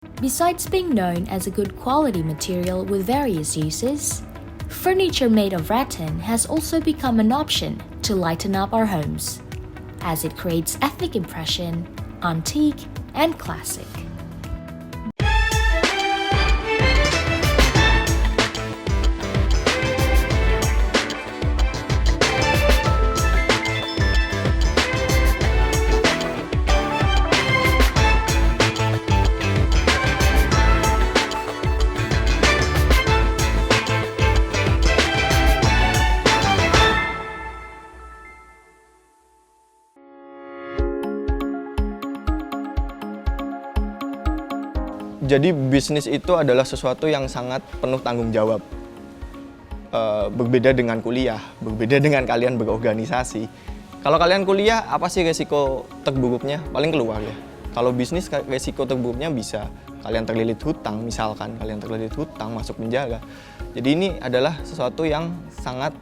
Besides being known as a good quality material with various uses, furniture made of rattan has also become an option to lighten up our homes, as it creates ethnic impression, antique, and classic. Jadi bisnis itu adalah sesuatu yang sangat penuh tanggung jawab. Berbeda dengan kuliah, berbeda dengan kalian berorganisasi. Kalau kalian kuliah, apa sih resiko terburuknya? Paling keluar ya. Kalau bisnis, resiko terburuknya bisa kalian terlilit hutang, misalkan kalian terlilit hutang, masuk penjara. Jadi ini adalah sesuatu yang sangat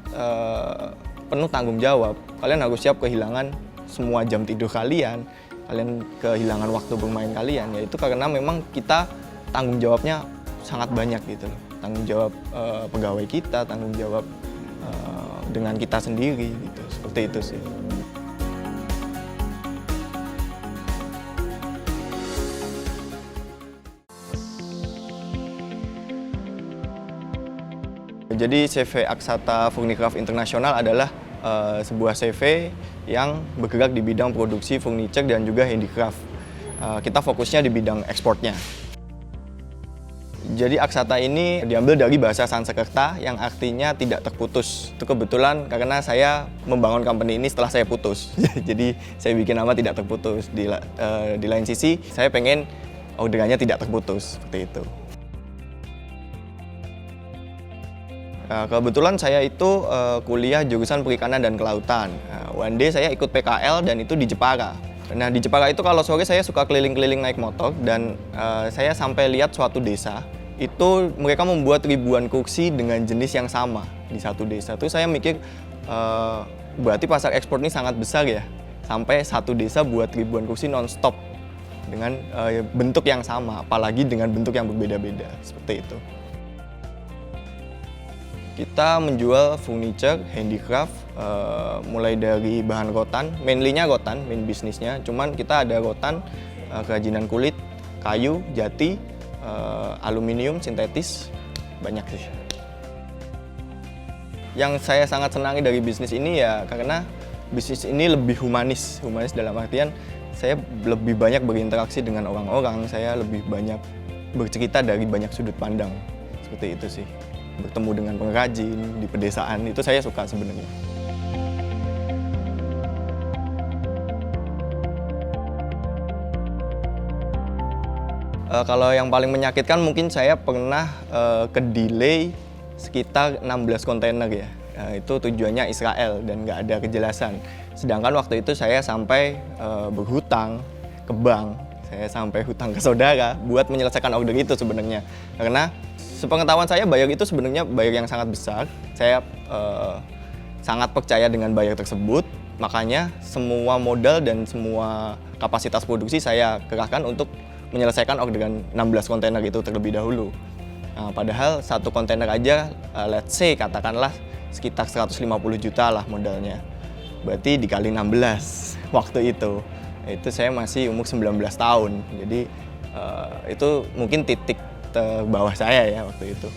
penuh tanggung jawab. Kalian harus siap kehilangan semua jam tidur kalian kehilangan waktu bermain kalian, yaitu karena memang kita tanggung jawabnya sangat banyak gitu loh. Tanggung jawab pegawai kita, tanggung jawab dengan kita sendiri gitu, seperti itu sih. Jadi CV Aksata Furnicraft Internasional adalah sebuah CV yang bergerak di bidang produksi furniture dan juga handicraft. Kita fokusnya di bidang ekspornya. Jadi Aksata ini diambil dari bahasa Sanskerta yang artinya tidak terputus. Itu kebetulan karena saya membangun company ini setelah saya putus. Jadi saya bikin nama tidak terputus. Di lain sisi saya pengen orderannya tidak terputus, seperti itu. Kebetulan saya itu kuliah jurusan Perikanan dan Kelautan. One day saya ikut PKL dan itu di Jepara. Nah di Jepara itu kalau sore saya suka keliling-keliling naik motor dan saya sampai lihat suatu desa. Itu mereka membuat ribuan kursi dengan jenis yang sama di satu desa. Terus saya mikir berarti pasar ekspor ini sangat besar ya. Sampai satu desa buat ribuan kursi non-stop dengan bentuk yang sama, apalagi dengan bentuk yang berbeda-beda, seperti itu. Kita menjual furniture, handicraft, mulai dari bahan rotan, mainly-nya rotan, main bisnisnya. Cuman kita ada rotan, kerajinan kulit, kayu, jati, aluminium, sintetis, banyak sih. Yang saya sangat senangi dari bisnis ini ya karena bisnis ini lebih humanis. Humanis dalam artian saya lebih banyak berinteraksi dengan orang-orang, saya lebih banyak bercerita dari banyak sudut pandang, seperti itu sih. Bertemu dengan pengrajin di pedesaan, itu saya suka sebenarnya. Kalau yang paling menyakitkan mungkin saya pernah ke-delay sekitar 16 kontainer ya. Itu tujuannya Israel dan nggak ada kejelasan. Sedangkan waktu itu saya sampai berhutang ke bank, saya sampai hutang ke saudara buat menyelesaikan order itu sebenarnya. Karena sepengetahuan saya bayar itu sebenarnya bayar yang sangat besar. Saya sangat percaya dengan bayar tersebut, makanya semua modal dan semua kapasitas produksi saya kerahkan untuk menyelesaikan orderan 16 kontainer itu terlebih dahulu. Nah, padahal satu kontainer aja, let's say katakanlah sekitar 150 juta lah modalnya. Berarti dikali 16 waktu itu. Itu saya masih umur 19 tahun. Jadi itu mungkin titik terbawah saya ya waktu itu.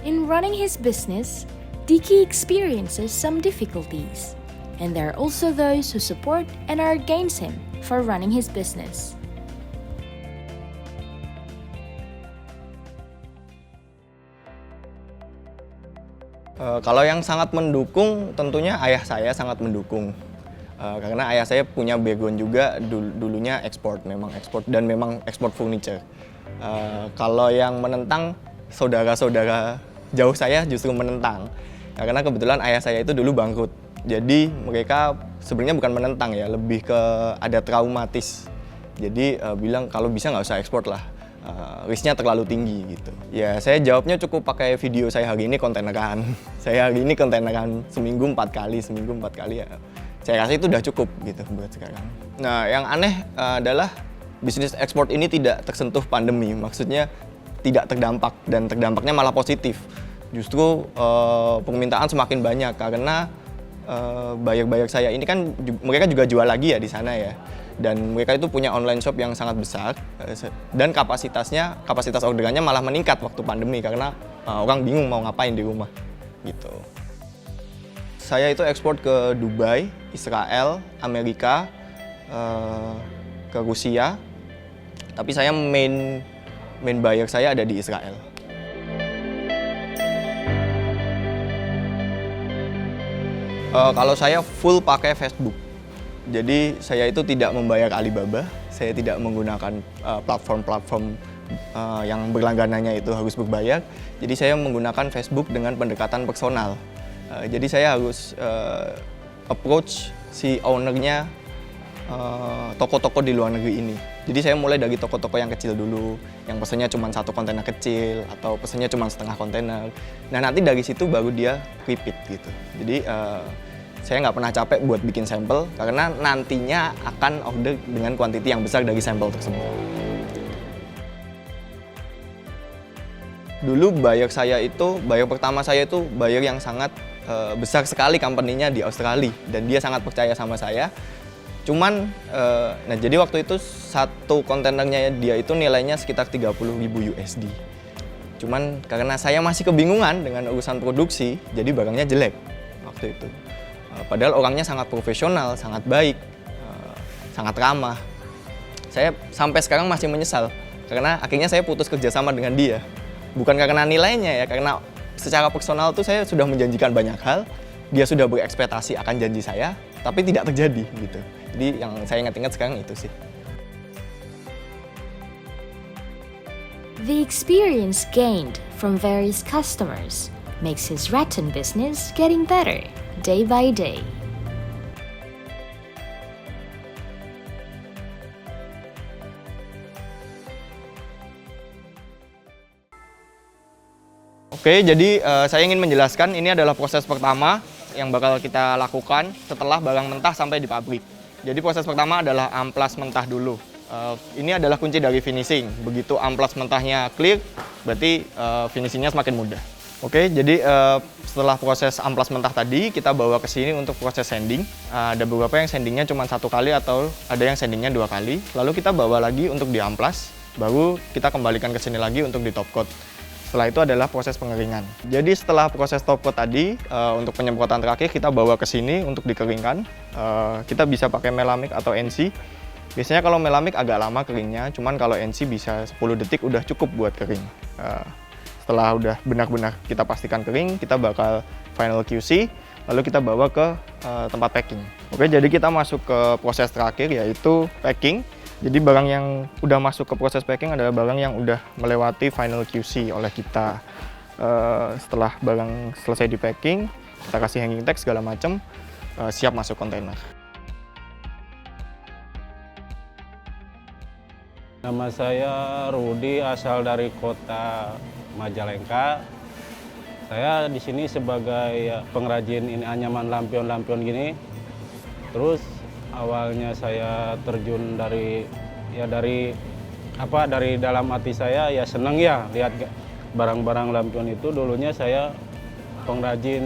In running his business, Diki experiences some difficulties, and there are also those who support and are against him for running his business. Kalau yang sangat mendukung, tentunya ayah saya sangat mendukung. Karena ayah saya punya background juga dulunya ekspor dan memang ekspor furniture. Kalau yang menentang, saudara-saudara jauh saya justru menentang. Karena kebetulan ayah saya itu dulu bangkrut. Jadi mereka sebenarnya bukan menentang ya, lebih ke ada traumatis. Jadi bilang kalau bisa nggak usah ekspor lah, risknya terlalu tinggi gitu. Ya saya jawabnya cukup pakai video saya hari ini kontaineran. Saya hari ini kontaineran seminggu 4 kali ya. Saya rasa itu udah cukup gitu buat sekarang. Nah yang aneh adalah bisnis ekspor ini tidak tersentuh pandemi, maksudnya tidak terdampak dan terdampaknya malah positif. Justru permintaan semakin banyak karena buyer-buyer saya ini kan mereka juga jual lagi ya di sana ya. Dan mereka itu punya online shop yang sangat besar dan kapasitas orderannya malah meningkat waktu pandemi karena orang bingung mau ngapain di rumah gitu. Saya itu ekspor ke Dubai, Israel, Amerika, ke Rusia. Tapi saya main buyer saya ada di Israel. Kalau saya full pakai Facebook. Jadi saya itu tidak membayar Alibaba, saya tidak menggunakan platform-platform yang berlangganannya itu harus berbayar. Jadi saya menggunakan Facebook dengan pendekatan personal. Jadi saya harus approach si ownernya toko-toko di luar negeri ini. Jadi saya mulai dari toko-toko yang kecil dulu, yang pesannya cuma 1 kontainer kecil atau pesannya cuma setengah kontainer. Nah nanti dari situ baru dia repeat gitu. Jadi saya nggak pernah capek buat bikin sampel karena nantinya akan order dengan kuantiti yang besar dari sampel tersebut. Dulu buyer pertama saya itu buyer yang sangat besar sekali company-nya di Australia dan dia sangat percaya sama saya. Cuman, nah jadi waktu itu 1 kontainernya dia itu nilainya sekitar 30.000 USD. Cuman karena saya masih kebingungan dengan urusan produksi, jadi barangnya jelek waktu itu. Padahal orangnya sangat profesional, sangat baik, sangat ramah. Saya sampai sekarang masih menyesal karena akhirnya saya putus kerjasama dengan dia. Bukan karena nilainya ya, karena secara personal tuh saya sudah menjanjikan banyak hal, dia sudah berekspektasi akan janji saya, tapi tidak terjadi gitu. Jadi yang saya ingat-ingat sekarang itu sih. The experience gained from various customers makes his rattan business getting better day by day. Oke, jadi saya ingin menjelaskan ini adalah proses pertama yang bakal kita lakukan setelah barang mentah sampai di pabrik. Jadi proses pertama adalah amplas mentah dulu. Ini adalah kunci dari finishing. Begitu amplas mentahnya clear, berarti finishingnya semakin mudah. Oke, jadi setelah proses amplas mentah tadi, kita bawa ke sini untuk proses sanding. Ada beberapa yang sandingnya cuma 1 kali atau ada yang sandingnya 2 kali. Lalu kita bawa lagi untuk diamplas, baru kita kembalikan ke sini lagi untuk di top coat. Setelah itu adalah proses pengeringan. Jadi setelah proses top coat tadi, untuk penyemprotan terakhir kita bawa ke sini untuk dikeringkan. Kita bisa pakai melamik atau NC. Biasanya kalau melamik agak lama keringnya, cuman kalau NC bisa 10 detik udah cukup buat kering. Setelah udah benar-benar kita pastikan kering, kita bakal final QC, lalu kita bawa ke tempat packing. Oke, jadi kita masuk ke proses terakhir yaitu packing. Jadi barang yang udah masuk ke proses packing adalah barang yang udah melewati final QC oleh kita. Setelah barang selesai di packing, kita kasih hanging tag segala macam, siap masuk kontainer. Nama saya Rudi, asal dari kota Majalengka. Saya di sini sebagai pengrajin ini anyaman lampion-lampion gini. Terus awalnya saya terjun dari dalam hati saya ya seneng ya lihat barang-barang lampion itu. Dulunya saya pengrajin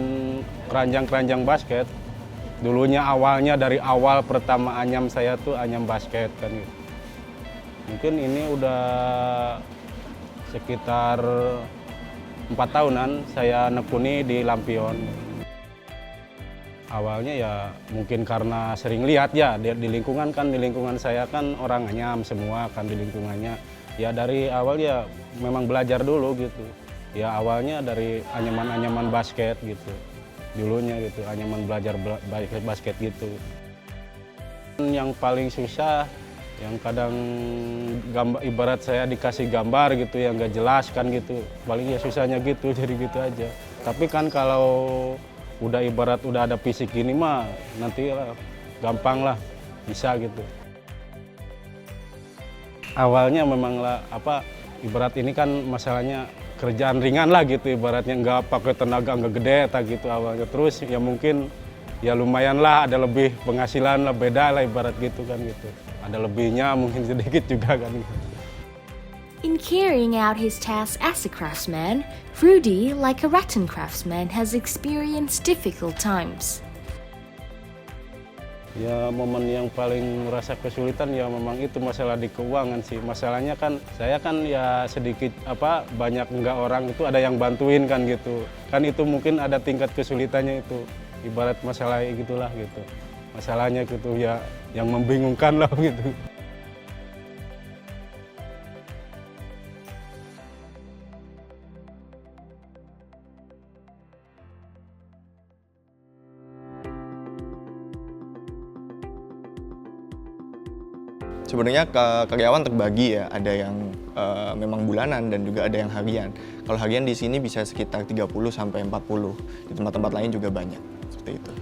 keranjang-keranjang basket. Dulunya awalnya dari awal pertama anyam saya tuh anyam basket kan gitu. Mungkin ini udah sekitar 4 tahunan saya nekuni di lampion. Awalnya ya mungkin karena sering lihat ya di lingkungan saya kan orang anyam semua kan di lingkungannya. Ya dari awal ya memang belajar dulu gitu. Ya awalnya dari anyaman-anyaman basket gitu. Dulunya gitu, anyaman belajar basket gitu. Yang paling susah yang kadang ibarat saya dikasih gambar gitu yang nggak jelas kan gitu, paling ya susahnya gitu, jadi gitu aja. Tapi kan kalau udah ibarat udah ada fisik gini mah nanti gampang lah, bisa gitu. Awalnya memang lah ibarat ini kan masalahnya kerjaan ringan lah gitu, ibaratnya nggak pakai tenaga nggak gede tak gitu awalnya. Terus ya mungkin ya lumayan lah, ada lebih penghasilan lah, beda lah ibarat gitu kan gitu. ada lebihnya mungkin sedikit juga kan. In carrying out his task as a craftsman, Rudy, like a rattan craftsman, has experienced difficult times. Ya momen yang paling merasa kesulitan ya memang itu masalah di keuangan sih. Masalahnya kan saya kan ya sedikit banyak enggak orang itu ada yang bantuin kan gitu. Kan itu mungkin ada tingkat kesulitannya itu. Ibarat masalah gitulah gitu. Masalahnya gitu ya yang membingungkan lah gitu. Sebenarnya karyawan terbagi ya, ada yang memang bulanan dan juga ada yang harian. Kalau harian di sini bisa sekitar 30 sampai 40, di tempat-tempat lain juga banyak, seperti itu.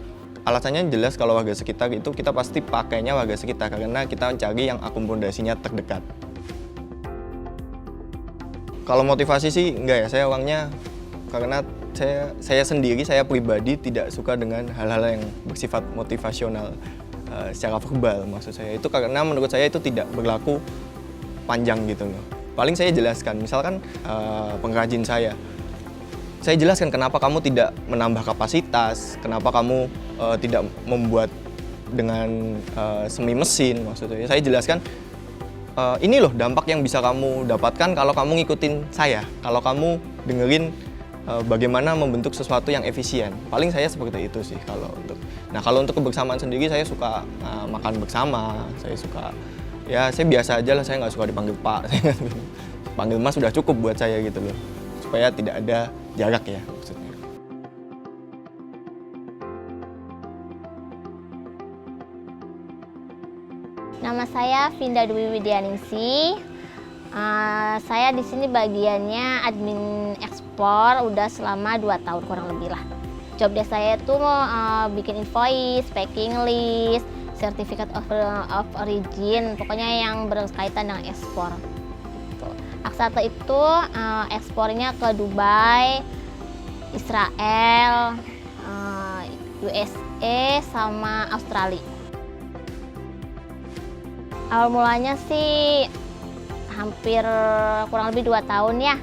Alasannya jelas kalau warga sekitar itu kita pasti pakainya warga sekitar karena kita mencari yang akomodasinya terdekat. Kalau motivasi sih enggak ya, saya orangnya karena saya sendiri, saya pribadi tidak suka dengan hal-hal yang bersifat motivasional. Secara verbal maksud saya itu karena menurut saya itu tidak berlaku panjang gitu loh. Paling saya jelaskan, misalkan pengrajin saya jelaskan kenapa kamu tidak menambah kapasitas, kenapa kamu tidak membuat dengan semi mesin maksudnya. Saya jelaskan ini loh dampak yang bisa kamu dapatkan kalau kamu ngikutin saya, kalau kamu dengerin bagaimana membentuk sesuatu yang efisien. Paling saya seperti itu sih kalau untuk. Nah kalau untuk kebersamaan sendiri saya suka makan bersama, saya suka ya saya biasa aja lah, saya nggak suka dipanggil Pak, panggil Mas sudah cukup buat saya gitu loh, supaya tidak ada jarak ya maksudnya. Nama saya Vinda Dwi Widyaningsih. Saya di sini bagiannya admin ekspor udah selama 2 tahun kurang lebih lah. Job desk saya itu bikin invoice, packing list, certificate of origin, pokoknya yang berkaitan dengan ekspor. Aksata itu ekspornya ke Dubai, Israel, USA sama Australia. Awal mulanya sih hampir kurang lebih 2 tahun ya.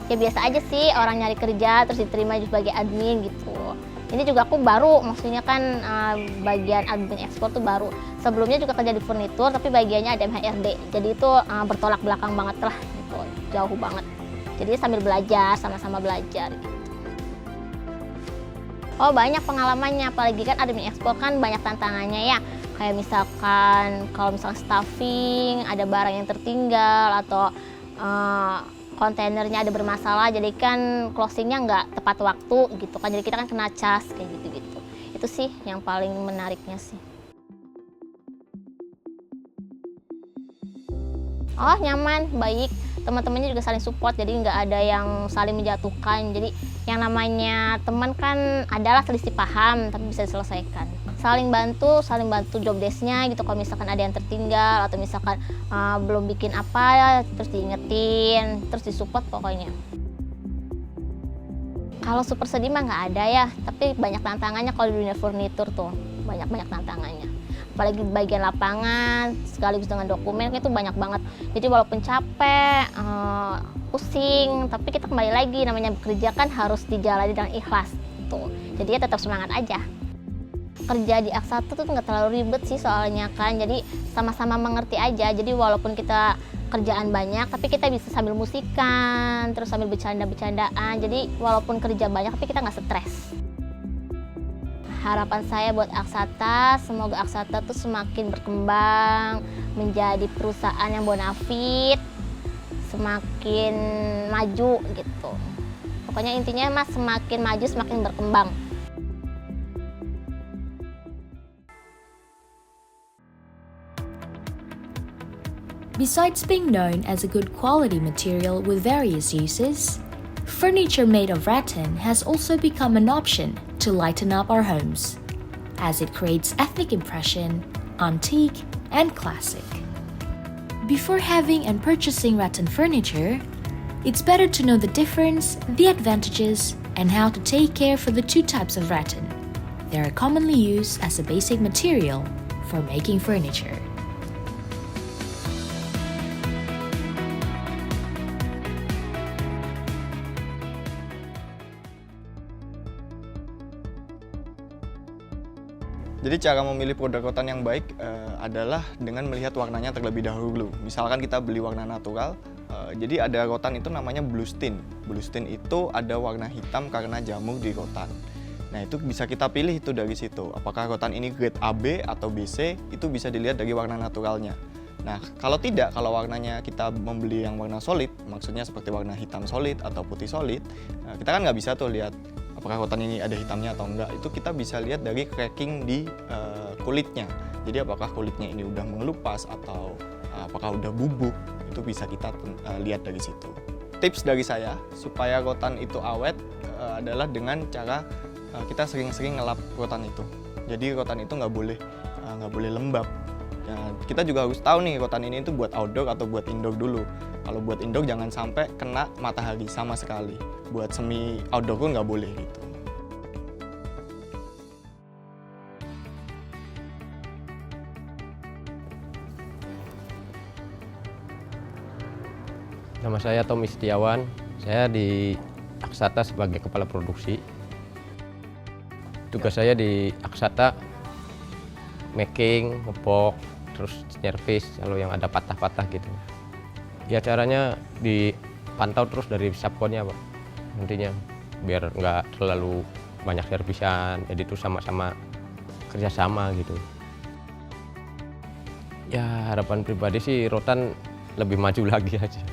Ya biasa aja sih orang nyari kerja terus diterima sebagai admin gitu. Ini juga aku baru, maksudnya kan bagian admin ekspor tuh baru. Sebelumnya juga kerja di furnitur tapi bagiannya ada MHRD. Jadi itu bertolak belakang banget lah gitu, jauh banget. Jadi sambil belajar, sama-sama belajar gitu. Oh banyak pengalamannya, apalagi kan admin ekspor kan banyak tantangannya ya. Kayak misalkan kalau misalkan staffing, ada barang yang tertinggal atau kontainernya ada bermasalah, jadi kan closingnya nggak tepat waktu gitu kan, jadi kita kan kena cas kayak gitu-gitu. Itu sih yang paling menariknya sih. Oh nyaman, baik, teman-temannya juga saling support, jadi nggak ada yang saling menjatuhkan. Jadi yang namanya teman kan adalah selisih paham tapi bisa diselesaikan. Saling bantu job desk-nya gitu, kalau misalkan ada yang tertinggal atau misalkan belum bikin apa terus diingetin, terus disupport pokoknya. Kalau super sedih mah nggak ada ya, tapi banyak tantangannya kalau di dunia furnitur tuh, banyak tantangannya. Apalagi bagian lapangan sekaligus dengan dokumen itu banyak banget. Jadi walaupun capek, pusing, tapi kita kembali lagi, namanya bekerja kan harus dijalani dengan ikhlas tuh. Jadi ya tetap semangat aja. Kerja di Aksata tuh nggak terlalu ribet sih soalnya kan, jadi sama-sama mengerti aja. Jadi walaupun kita kerjaan banyak tapi kita bisa sambil musikan, terus sambil bercanda-bercandaan, jadi walaupun kerja banyak tapi kita nggak stres. Harapan saya buat Aksata, semoga Aksata tuh semakin berkembang menjadi perusahaan yang bonafit, semakin maju gitu. Pokoknya intinya mas semakin maju semakin berkembang. Besides being known as a good quality material with various uses, furniture made of rattan has also become an option to lighten up our homes, as it creates ethnic impression, antique, and classic. Before having and purchasing rattan furniture, it's better to know the difference, the advantages, and how to take care for the 2 types of rattan. They are commonly used as a basic material for making furniture. Jadi cara memilih produk rotan yang baik adalah dengan melihat warnanya terlebih dahulu. Misalkan kita beli warna natural, jadi ada rotan itu namanya bluestin. Bluestin itu ada warna hitam karena jamur di rotan. Nah itu bisa kita pilih itu dari situ. Apakah rotan ini grade AB atau BC, itu bisa dilihat dari warna naturalnya. Nah kalau tidak, kalau warnanya kita membeli yang warna solid, maksudnya seperti warna hitam solid atau putih solid, kita kan nggak bisa tuh lihat apakah rotan ini ada hitamnya atau enggak. Itu kita bisa lihat dari cracking di kulitnya. Jadi apakah kulitnya ini udah mengelupas atau apakah udah bubuk, itu bisa kita lihat dari situ. Tips dari saya supaya rotan itu awet adalah dengan cara kita sering-sering ngelap rotan itu. Jadi rotan itu nggak boleh lembab. Ya, kita juga harus tahu nih rotan ini itu buat outdoor atau buat indoor dulu. Kalau buat indoor jangan sampai kena matahari sama sekali. Buat semi outdoor pun nggak boleh gitu. Nama saya Tommy Setiawan, saya di Aksata sebagai kepala produksi. Tugas saya di Aksata making, ngepok, terus servis kalau yang ada patah-patah gitu. Ya caranya dipantau terus dari subkonnya Pak, nantinya biar nggak terlalu banyak servisan, jadi itu sama-sama kerjasama gitu. Ya harapan pribadi sih rotan lebih maju lagi aja.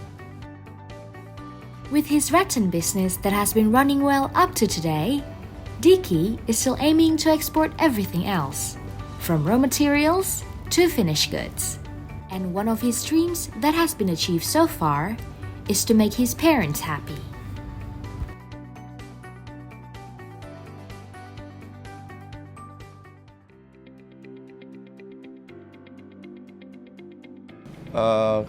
With his rattan business that has been running well up to today, Diki is still aiming to export everything else, from raw materials to finished goods. And one of his dreams that has been achieved so far is to make his parents happy.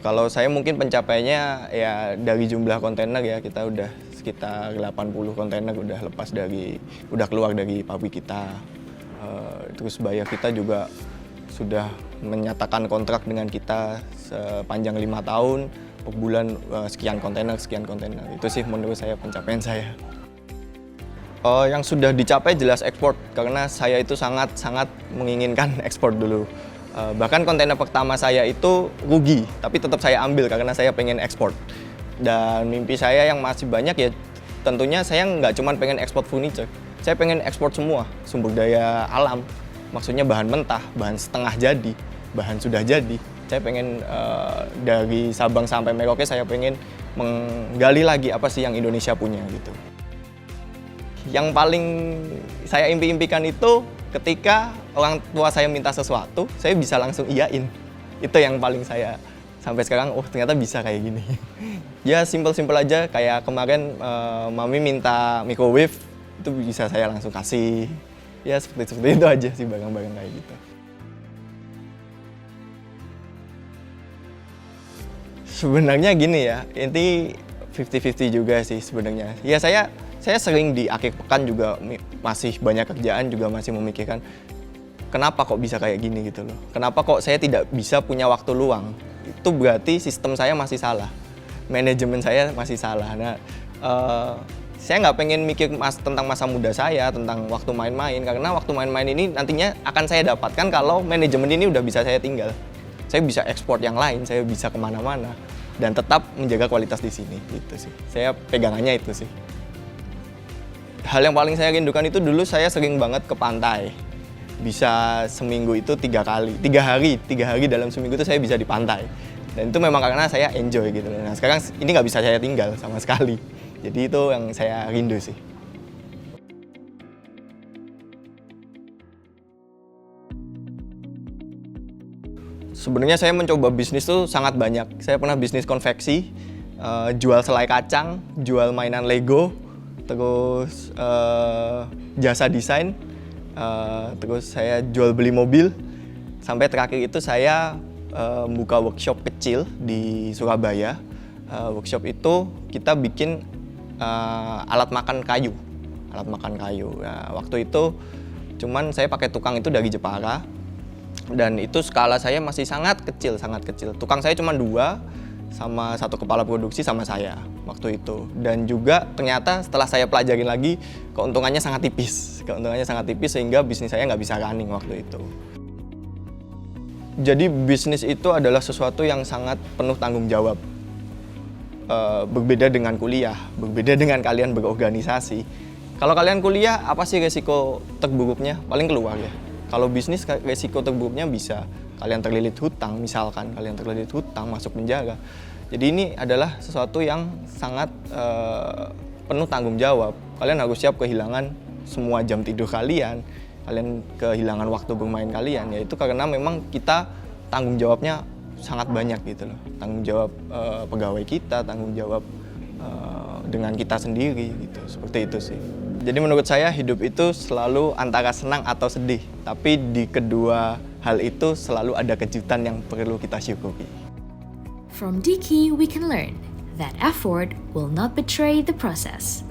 Kalau saya mungkin pencapaiannya ya dari jumlah kontainer ya, kita udah sekitar 80 kontainer udah keluar dari pabrik kita. Terus buyer kita juga sudah menyatakan kontrak dengan kita sepanjang 5 tahun, per bulan sekian kontainer. Itu sih menurut saya pencapaian saya. Yang sudah dicapai jelas ekspor, karena saya itu sangat menginginkan ekspor dulu. Bahkan kontainer pertama saya itu rugi, tapi tetap saya ambil karena saya pengen ekspor. Dan mimpi saya yang masih banyak ya tentunya saya nggak cuma pengen ekspor furniture, saya pengen ekspor semua sumber daya alam. Maksudnya bahan mentah, bahan setengah jadi, bahan sudah jadi. Saya pengen dari Sabang sampai Merauke saya pengen menggali lagi apa sih yang Indonesia punya gitu. Yang paling saya impi-impikan itu ketika orang tua saya minta sesuatu, saya bisa langsung iyain. Itu yang paling saya sampai sekarang, oh ternyata bisa kayak gini. Ya simpel-simpel aja, kayak kemarin mami minta microwave, itu bisa saya langsung kasih. Ya seperti itu aja sih, barang-barang kayak gitu. Sebenarnya gini ya, ini 50-50 juga sih sebenarnya. Ya saya sering di akhir pekan juga masih banyak kerjaan, juga masih memikirkan kenapa kok bisa kayak gini gitu loh. Kenapa kok saya tidak bisa punya waktu luang. Itu berarti sistem saya masih salah. Manajemen saya masih salah. Nah, saya nggak pengen mikir tentang masa muda saya, tentang waktu main-main. Karena waktu main-main ini nantinya akan saya dapatkan kalau manajemen ini udah bisa saya tinggal. Saya bisa ekspor yang lain, saya bisa kemana-mana. Dan tetap menjaga kualitas di sini, gitu sih. Saya pegangannya itu sih. Hal yang paling saya rindukan itu dulu saya sering banget ke pantai. Bisa seminggu itu 3 kali, 3 hari dalam seminggu itu saya bisa di pantai. Dan itu memang karena saya enjoy gitu. Nah sekarang ini nggak bisa saya tinggal sama sekali. Jadi itu yang saya rindu sih. Sebenarnya saya mencoba bisnis tuh sangat banyak. Saya pernah bisnis konveksi, jual selai kacang, jual mainan Lego, terus jasa desain, terus saya jual beli mobil, sampai terakhir itu saya buka workshop kecil di Surabaya. Workshop itu kita bikin alat makan kayu. Nah, waktu itu cuman saya pakai tukang itu dari Jepara, dan itu skala saya masih sangat kecil. Tukang saya cuma 2, sama satu kepala produksi sama saya waktu itu. Dan juga ternyata setelah saya pelajarin lagi, keuntungannya sangat tipis sehingga bisnis saya nggak bisa running waktu itu. Jadi bisnis itu adalah sesuatu yang sangat penuh tanggung jawab. Berbeda dengan kuliah, berbeda dengan kalian berorganisasi. Kalau kalian kuliah, apa sih resiko terburuknya? Paling keluar ya. Kalau bisnis, resiko terburuknya bisa kalian terlilit hutang, misalkan kalian terlilit hutang, masuk penjara. Jadi ini adalah sesuatu yang sangat penuh tanggung jawab. Kalian harus siap kehilangan semua jam tidur kalian kehilangan waktu bermain kalian. Ya itu karena memang kita tanggung jawabnya sangat banyak gitu loh. Tanggung jawab pegawai kita, tanggung jawab dengan kita sendiri gitu. Seperti itu sih. Jadi menurut saya hidup itu selalu antara senang atau sedih. Tapi di kedua hal itu selalu ada kejutan yang perlu kita syukuri. From Diki, we can learn that effort will not betray the process.